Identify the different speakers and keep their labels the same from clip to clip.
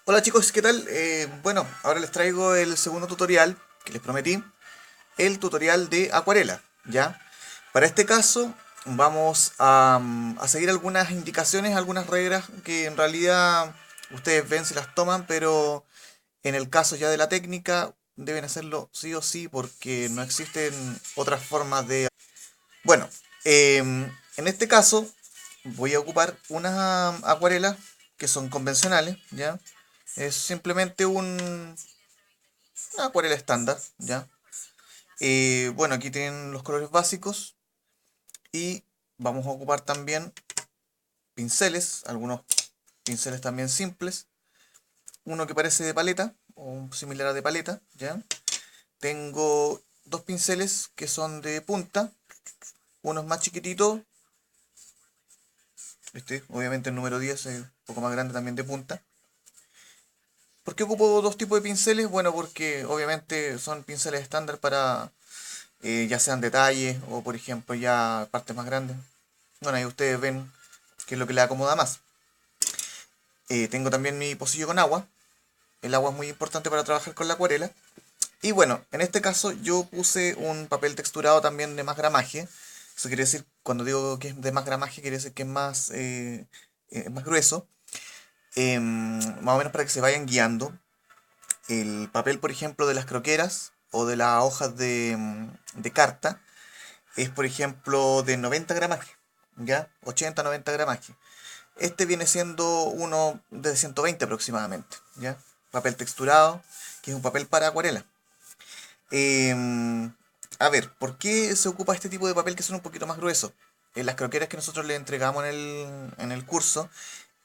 Speaker 1: Hola chicos, ¿qué tal? Bueno, ahora les traigo el segundo tutorial que les prometí, el tutorial de acuarela, ¿ya? Para este caso vamos a seguir algunas indicaciones, algunas reglas que en realidad ustedes ven si las toman, pero en el caso ya de la técnica deben hacerlo sí o sí porque no existen otras formas de... Bueno, en este caso voy a ocupar unas acuarelas que son convencionales, ¿ya? Es simplemente una acuarela estándar, ¿ya? Bueno, aquí tienen los colores básicos y vamos a ocupar también pinceles, algunos pinceles también simples. Uno que parece de paleta, o similar a de paleta, ¿ya? Tengo dos pinceles que son de punta, uno es más chiquitito, este, obviamente el número 10 es un poco más grande también de punta. ¿Por qué ocupo dos tipos de pinceles? Bueno, porque obviamente son pinceles estándar para ya sean detalles o por ejemplo ya partes más grandes. Bueno, ahí ustedes ven qué es lo que le acomoda más. Tengo también mi pocillo con agua. El agua es muy importante para trabajar con la acuarela. Y bueno, en este caso yo puse un papel texturado también de más gramaje. Eso quiere decir, cuando digo que es de más gramaje, quiere decir que es más grueso. Más o menos para que se vayan guiando. El papel, por ejemplo, de las croqueras o de las hojas de carta es, por ejemplo, de 90 gramaje, ¿ya? 80-90 gramaje. Este viene siendo uno de 120 aproximadamente, ¿ya? Papel texturado, que es un papel para acuarela. Em, a ver, ¿por qué se ocupa este tipo de papel que son un poquito más gruesos? En las croqueras que nosotros le entregamos en el curso,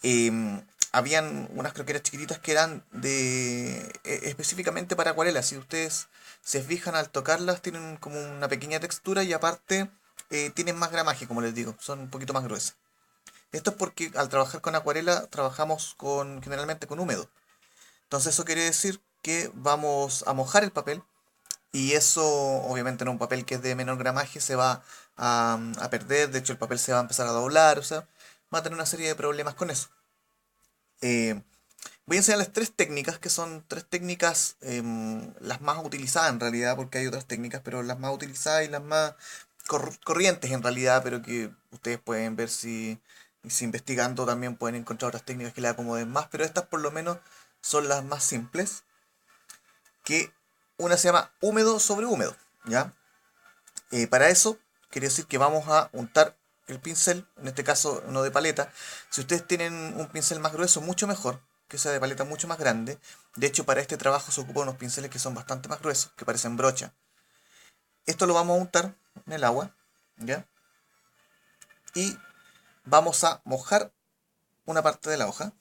Speaker 1: em, habían unas croqueras chiquititas que eran específicamente para acuarela. Si ustedes se fijan al tocarlas, tienen como una pequeña textura y aparte tienen más gramaje, como les digo, son un poquito más gruesas. Esto es porque al trabajar con acuarela trabajamos generalmente con húmedo. Entonces eso quiere decir que vamos a mojar el papel y eso obviamente en un papel que es de menor gramaje se va a perder, de hecho el papel se va a empezar a doblar, o sea, va a tener una serie de problemas con eso. Eh, Voy a enseñarles tres técnicas, que son tres técnicas las más utilizadas en realidad, porque hay otras técnicas, pero las más utilizadas y las más corrientes en realidad, pero que ustedes pueden ver si investigando también pueden encontrar otras técnicas que les acomoden más, pero estas por lo menos son las más simples, que una se llama húmedo sobre húmedo, ¿ya? Para eso, quiere decir que vamos a untar el pincel, en este caso no de paleta. Si ustedes tienen un pincel más grueso, mucho mejor, que sea de paleta mucho más grande. De hecho, para este trabajo se ocupan unos pinceles que son bastante más gruesos, que parecen brocha. Esto lo vamos a untar en el agua, ¿ya? Y vamos a mojar una parte de la hoja.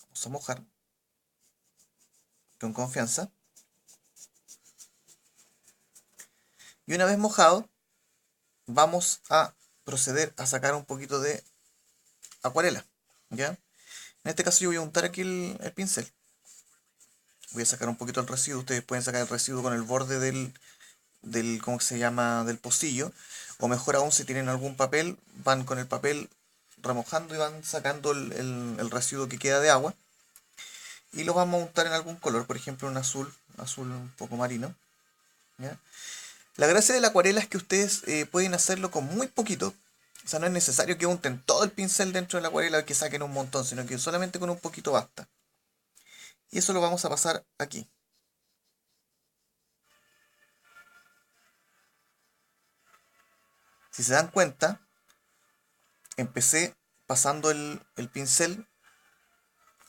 Speaker 1: Vamos a mojar con confianza. Y una vez mojado, vamos a proceder a sacar un poquito de acuarela, ¿ya? En este caso yo voy a untar aquí el pincel. Voy a sacar un poquito el residuo. Ustedes pueden sacar el residuo con el borde ¿cómo se llama? Del pocillo. O mejor aún, si tienen algún papel, van con el papel remojando y van sacando el residuo que queda de agua. Y lo vamos a untar en algún color, por ejemplo un azul, azul un poco marino, ¿ya? La gracia de la acuarela es que ustedes pueden hacerlo con muy poquito. O sea, no es necesario que unten todo el pincel dentro de la acuarela y que saquen un montón, sino que solamente con un poquito basta. Y eso lo vamos a pasar aquí. Si se dan cuenta, empecé pasando el pincel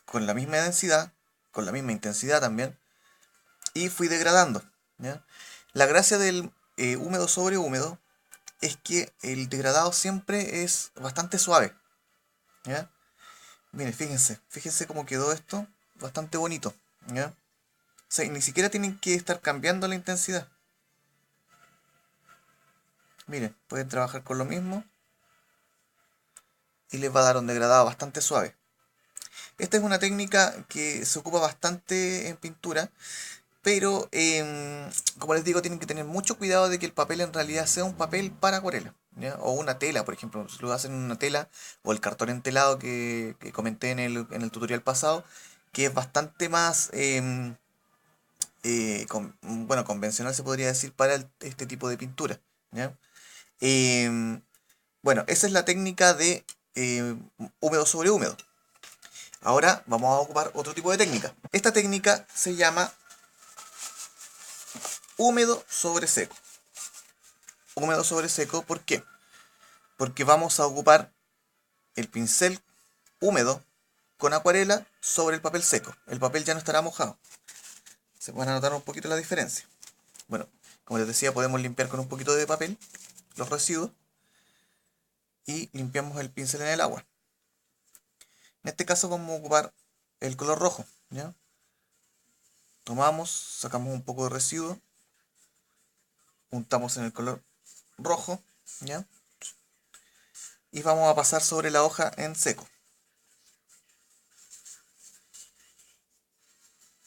Speaker 1: con la misma densidad, con la misma intensidad también, y fui degradando, ¿ya? La gracia del húmedo sobre húmedo es que el degradado siempre es bastante suave, ¿ya? Miren, fíjense cómo quedó esto, bastante bonito, ¿ya? O sea, ni siquiera tienen que estar cambiando la intensidad. Miren, pueden trabajar con lo mismo y les va a dar un degradado bastante suave. Esta es una técnica que se ocupa bastante en pintura, pero como les digo, tienen que tener mucho cuidado de que el papel en realidad sea un papel para acuarela, ¿ya? O una tela, por ejemplo, si lo hacen en una tela, o el cartón entelado que comenté en el tutorial pasado, que es bastante más, bueno, convencional se podría decir para este tipo de pintura, ¿ya? Em, bueno, esa es la técnica de húmedo sobre húmedo. Ahora vamos a ocupar otro tipo de técnica. Esta técnica se llama húmedo sobre seco. Húmedo sobre seco, ¿por qué? Porque vamos a ocupar el pincel húmedo con acuarela sobre el papel seco. El papel ya no estará mojado. Se pueden notar un poquito la diferencia. Bueno, como les decía, podemos limpiar con un poquito de papel los residuos y limpiamos el pincel en el agua. En este caso vamos a ocupar el color rojo, ¿ya? Tomamos, sacamos un poco de residuo, untamos en el color rojo, ¿ya? Y vamos a pasar sobre la hoja en seco.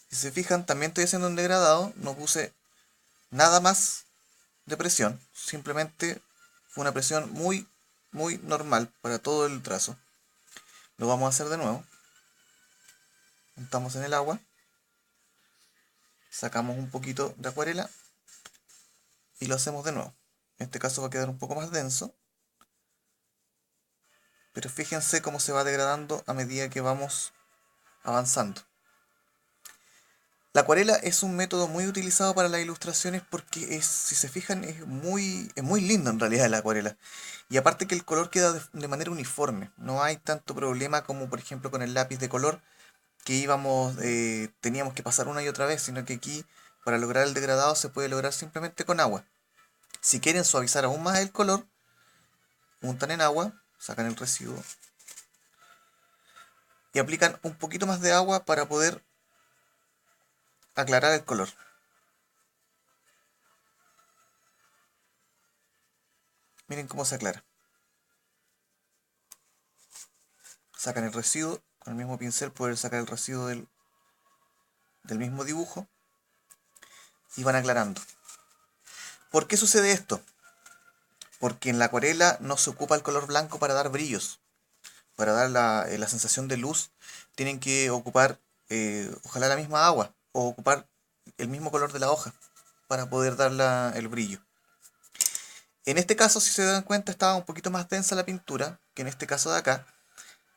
Speaker 1: Si se fijan, también estoy haciendo un degradado, no puse nada más de presión, simplemente fue una presión muy, muy normal para todo el trazo. Lo vamos a hacer de nuevo. Untamos en el agua, sacamos un poquito de acuarela y lo hacemos de nuevo. En este caso va a quedar un poco más denso, pero fíjense cómo se va degradando a medida que vamos avanzando. La acuarela es un método muy utilizado para las ilustraciones porque si se fijan, es muy lindo en realidad la acuarela. Y aparte que el color queda de manera uniforme. No hay tanto problema como por ejemplo con el lápiz de color que teníamos que pasar una y otra vez, sino que aquí para lograr el degradado se puede lograr simplemente con agua. Si quieren suavizar aún más el color, untan en agua, sacan el residuo y aplican un poquito más de agua para poder aclarar el color. Miren cómo se aclara. Sacan el residuo, con el mismo pincel pueden sacar el residuo del mismo dibujo y van aclarando. ¿Por qué sucede esto? Porque en la acuarela no se ocupa el color blanco para dar brillos. Para dar la sensación de luz tienen que ocupar ojalá la misma agua o ocupar el mismo color de la hoja para poder dar el brillo. En este caso, si se dan cuenta, estaba un poquito más densa la pintura que en este caso de acá,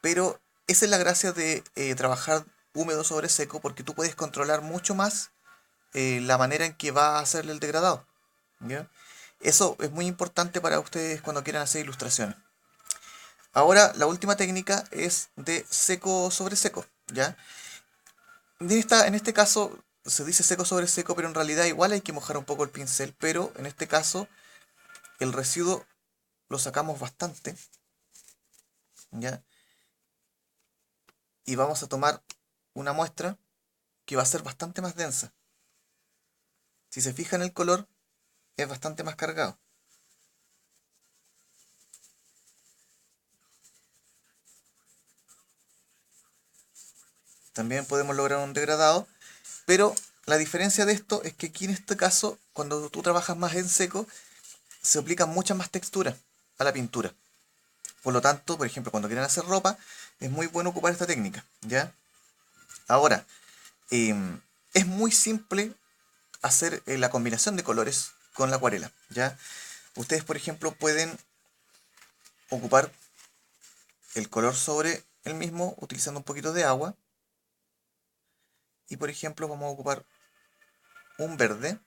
Speaker 1: pero esa es la gracia de trabajar húmedo sobre seco porque tú puedes controlar mucho más la manera en que va a hacerle el degradado, ¿ya? Eso es muy importante para ustedes cuando quieran hacer ilustraciones. Ahora, la última técnica es de seco sobre seco, ¿ya? En este caso se dice seco sobre seco, pero en realidad igual hay que mojar un poco el pincel, pero en este caso el residuo lo sacamos bastante, ¿ya? Y vamos a tomar una muestra que va a ser bastante más densa. Si se fijan el color, es bastante más cargado. También podemos lograr un degradado, pero la diferencia de esto es que aquí en este caso, cuando tú trabajas más en seco, se aplica mucha más textura a la pintura. Por lo tanto, por ejemplo, cuando quieren hacer ropa, es muy bueno ocupar esta técnica, ¿ya? Ahora, es muy simple hacer la combinación de colores con la acuarela, ¿ya? Ustedes, por ejemplo, pueden ocupar el color sobre el mismo utilizando un poquito de agua. Y, por ejemplo, vamos a ocupar un verde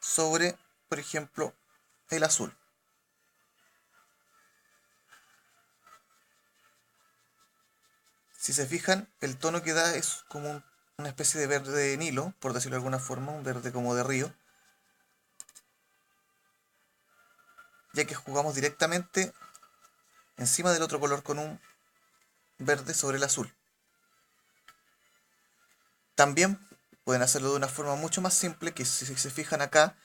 Speaker 1: sobre, por ejemplo, el azul. Si se fijan, el tono que da es como una especie de verde Nilo, por decirlo de alguna forma, un verde como de río, ya que jugamos directamente encima del otro color con un verde sobre el azul. También pueden hacerlo de una forma mucho más simple, que si se fijan acá,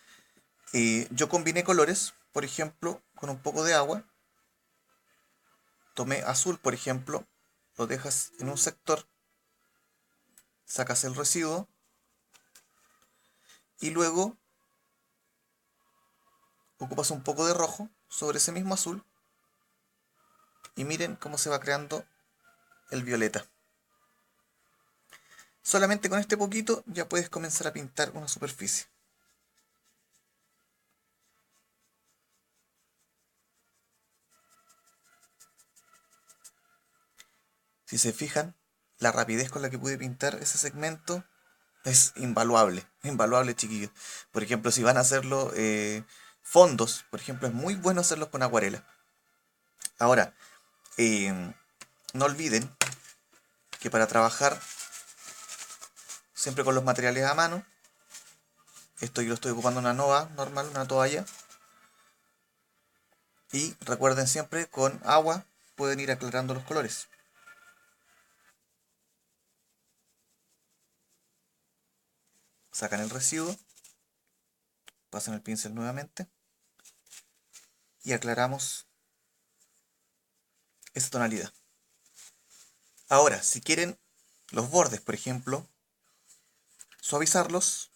Speaker 1: yo combiné colores, por ejemplo, con un poco de agua. Tomé azul, por ejemplo, lo dejas en un sector, sacas el residuo y luego ocupas un poco de rojo sobre ese mismo azul y miren cómo se va creando el violeta. Solamente con este poquito ya puedes comenzar a pintar una superficie. Si se fijan, la rapidez con la que pude pintar ese segmento es invaluable, invaluable, chiquillos. Por ejemplo, si van a hacerlo fondos, por ejemplo, es muy bueno hacerlos con acuarela. Ahora, no olviden que para trabajar siempre con los materiales a mano, esto yo lo estoy ocupando una nova normal, una toalla, y recuerden siempre con agua pueden ir aclarando los colores. Sacan el residuo, pasan el pincel nuevamente y aclaramos esa tonalidad. Ahora, si quieren los bordes, por ejemplo, suavizarlos,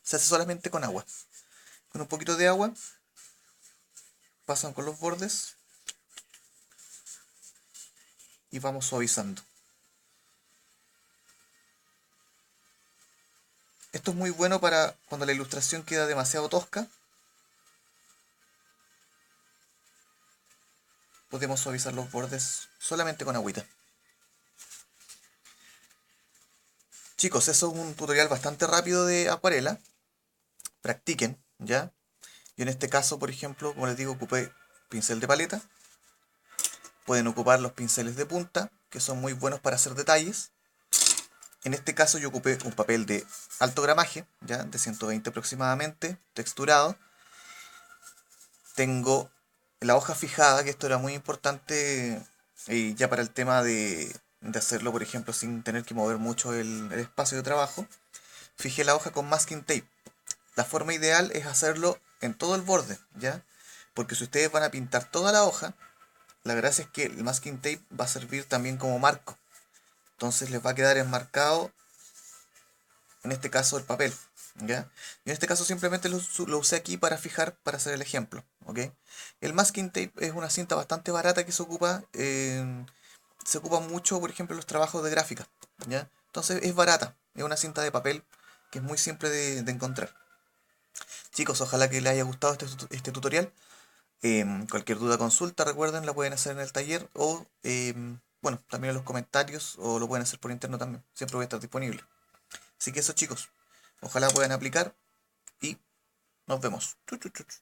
Speaker 1: se hace solamente con agua. Con un poquito de agua, pasan con los bordes y vamos suavizando. Esto es muy bueno para cuando la ilustración queda demasiado tosca. Podemos suavizar los bordes solamente con agüita. Chicos, eso es un tutorial bastante rápido de acuarela. Practiquen, ¿ya? Yo en este caso, por ejemplo, como les digo, ocupé pincel de paleta. Pueden ocupar los pinceles de punta, que son muy buenos para hacer detalles. En este caso yo ocupé un papel de alto gramaje, ya de 120 aproximadamente, texturado. Tengo la hoja fijada, que esto era muy importante ya para el tema de hacerlo, por ejemplo, sin tener que mover mucho el espacio de trabajo. Fijé la hoja con masking tape. La forma ideal es hacerlo en todo el borde, ¿ya? Porque si ustedes van a pintar toda la hoja, la gracia es que el masking tape va a servir también como marco. Entonces les va a quedar enmarcado, en este caso, el papel, ¿ya? Y en este caso simplemente lo usé aquí para fijar, para hacer el ejemplo, ¿ok? El masking tape es una cinta bastante barata que se ocupa mucho, por ejemplo, en los trabajos de gráfica, ¿ya? Entonces es barata, es una cinta de papel que es muy simple de encontrar. Chicos, ojalá que les haya gustado este tutorial. Cualquier duda, consulta, recuerden, la pueden hacer en el taller o, bueno, también en los comentarios o lo pueden hacer por interno también. Siempre voy a estar disponible. Así que eso, chicos. Ojalá puedan aplicar y nos vemos. Chu, chu, chu, chu.